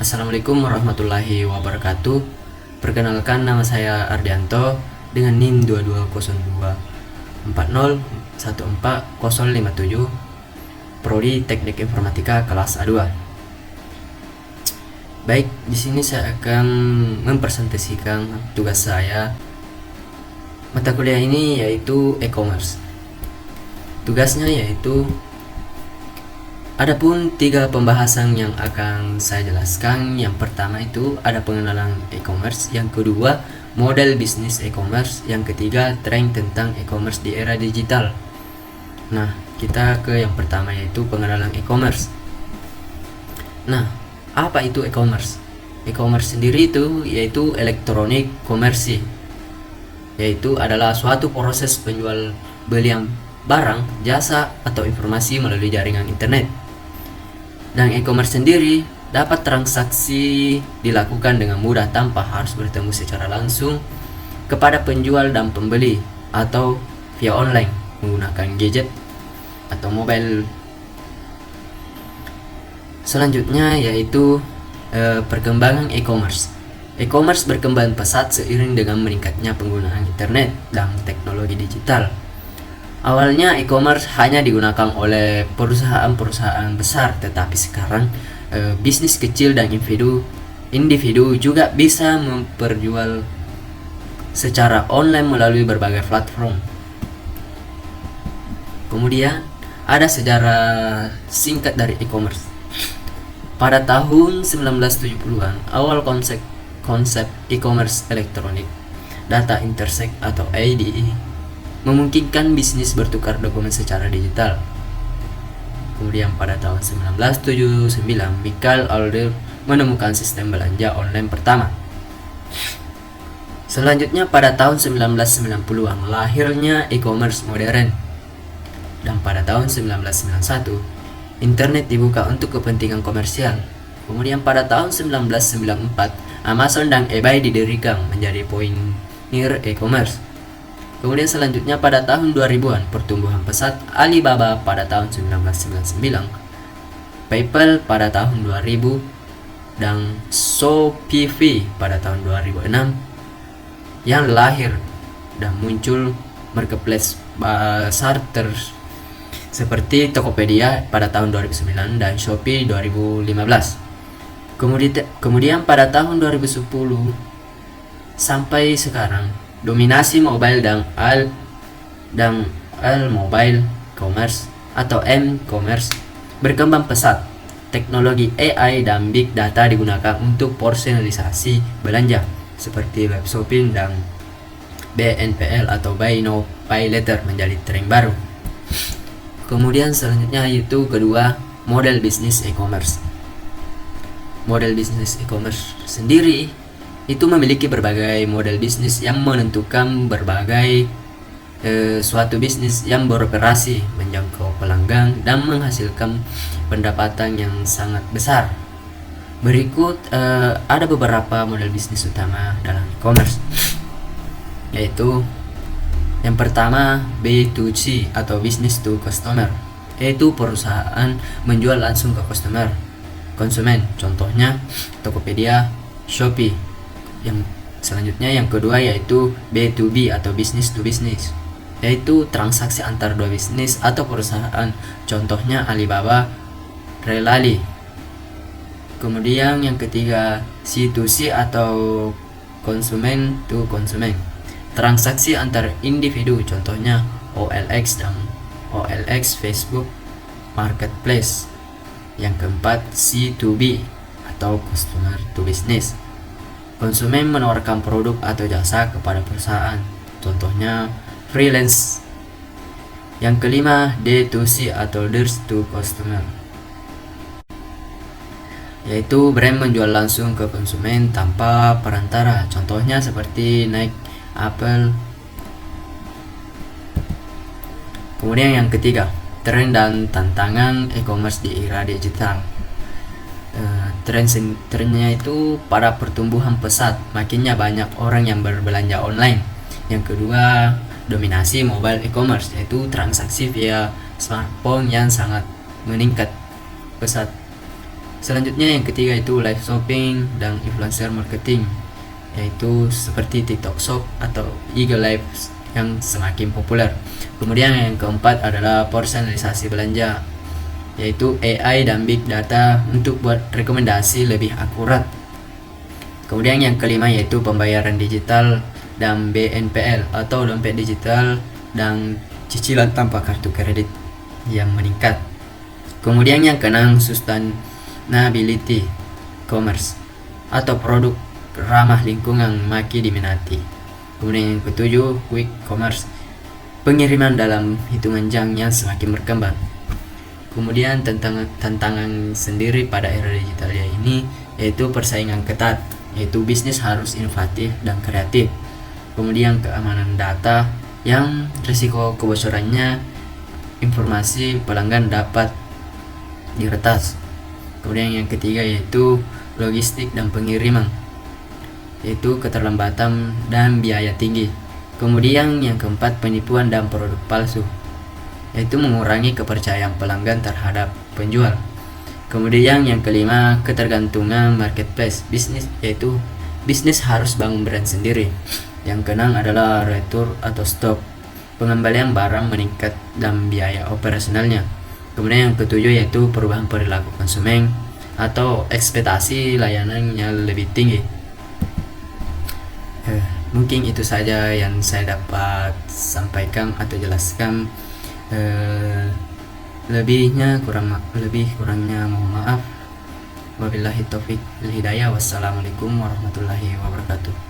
Assalamualaikum warahmatullahi wabarakatuh. Perkenalkan, nama saya Ardianto dengan NIM 220240140057, Prodi Teknik Informatika kelas A2. Baik, di sini saya akan mempresentasikan tugas saya. Mata kuliah ini yaitu e-commerce. Tugasnya yaitu adapun 3 pembahasan yang akan saya jelaskan. Yang pertama itu ada pengenalan e-commerce, yang kedua model bisnis e-commerce, yang ketiga tren tentang e-commerce di era digital. Nah, kita ke yang pertama yaitu pengenalan e-commerce. Nah, apa itu e-commerce? E-commerce sendiri itu yaitu elektronik komersi, yaitu adalah suatu proses penjual belian barang, jasa, atau informasi melalui jaringan internet. Dan e-commerce sendiri dapat transaksi dilakukan dengan mudah tanpa harus bertemu secara langsung kepada penjual dan pembeli, atau via online menggunakan gadget atau mobile. Selanjutnya yaitu perkembangan e-commerce. E-commerce berkembang pesat seiring dengan meningkatnya penggunaan internet dan teknologi digital. Awalnya e-commerce hanya digunakan oleh perusahaan-perusahaan besar, tetapi sekarang bisnis kecil dan individu juga bisa memperjual secara online melalui berbagai platform. Kemudian ada sejarah singkat dari e-commerce. Pada tahun 1970-an, awal konsep e-commerce elektronik, data intersect atau ADE, memungkinkan bisnis bertukar dokumen secara digital. Kemudian pada tahun 1979, Michael Alder menemukan sistem belanja online pertama. Selanjutnya pada tahun 1990-an lahirnya e-commerce modern. Dan pada tahun 1991, internet dibuka untuk kepentingan komersial. Kemudian pada tahun 1994, Amazon dan eBay didirikan menjadi pioneer e-commerce. Kemudian selanjutnya pada tahun 2000-an pertumbuhan pesat Alibaba pada tahun 1999, PayPal pada tahun 2000, dan Shopify pada tahun 2006 yang lahir dan muncul marketplace besar seperti Tokopedia pada tahun 2009 dan Shopee 2015. Kemudian pada tahun 2010 sampai sekarang, dominasi mobile dan mobile commerce atau m-commerce berkembang pesat. Teknologi AI dan big data digunakan untuk personalisasi belanja seperti web shopping dan BNPL atau buy now pay later menjadi tren baru. Kemudian selanjutnya yaitu kedua, model bisnis e-commerce. Model bisnis e-commerce sendiri itu memiliki berbagai model bisnis yang menentukan berbagai suatu bisnis yang beroperasi, menjangkau pelanggan, dan menghasilkan pendapatan yang sangat besar. Berikut ada beberapa model bisnis utama dalam e-commerce, yaitu yang pertama B2C atau business to customer, yaitu perusahaan menjual langsung ke konsumen, contohnya Tokopedia, Shopee. Yang selanjutnya yang kedua yaitu B2B atau business to business, yaitu transaksi antar dua bisnis atau perusahaan, contohnya Alibaba, Relali. Kemudian yang ketiga C2C atau konsumen to konsumen, transaksi antar individu, contohnya OLX dan OLX Facebook Marketplace. Yang keempat C2B atau customer to business, konsumen menawarkan produk atau jasa kepada perusahaan, contohnya freelance. Yang kelima D2C atau direct to customer, yaitu brand menjual langsung ke konsumen tanpa perantara, contohnya seperti Nike, Apple. Kemudian yang ketiga, tren dan tantangan e-commerce di era digital. Trennya itu pada pertumbuhan pesat, makinnya banyak orang yang berbelanja online. Yang kedua, dominasi mobile e-commerce, yaitu transaksi via smartphone yang sangat meningkat pesat. Selanjutnya yang ketiga itu live shopping dan influencer marketing, yaitu seperti TikTok Shop atau IG Live yang semakin populer. Kemudian yang keempat adalah personalisasi belanja, yaitu AI dan big data untuk buat rekomendasi lebih akurat. Kemudian yang kelima yaitu pembayaran digital dan BNPL atau dompet digital dan cicilan tanpa kartu kredit yang meningkat. Kemudian yang keenam sustainability commerce atau produk ramah lingkungan makin diminati. Kemudian yang ketujuh quick commerce, pengiriman dalam hitungan jam yang semakin berkembang. Kemudian tantangan sendiri pada era digital ini yaitu persaingan ketat, yaitu bisnis harus inovatif dan kreatif. Kemudian keamanan data yang risiko kebocorannya informasi pelanggan dapat diretas. Kemudian yang ketiga yaitu logistik dan pengiriman, yaitu keterlambatan dan biaya tinggi. Kemudian yang keempat penipuan dan produk palsu, yaitu mengurangi kepercayaan pelanggan terhadap penjual. Kemudian yang kelima ketergantungan marketplace bisnis, yaitu bisnis harus bangun brand sendiri. Yang keenam adalah retur atau stok, pengembalian barang meningkat dan biaya operasionalnya. Kemudian yang ketujuh yaitu perubahan perilaku konsumen atau ekspektasi layanan yang lebih tinggi. Mungkin itu saja yang saya dapat sampaikan atau jelaskan. Kurangnya mohon maaf. Wabillahi taufik wal hidayah. Wassalamualaikum warahmatullahi wabarakatuh.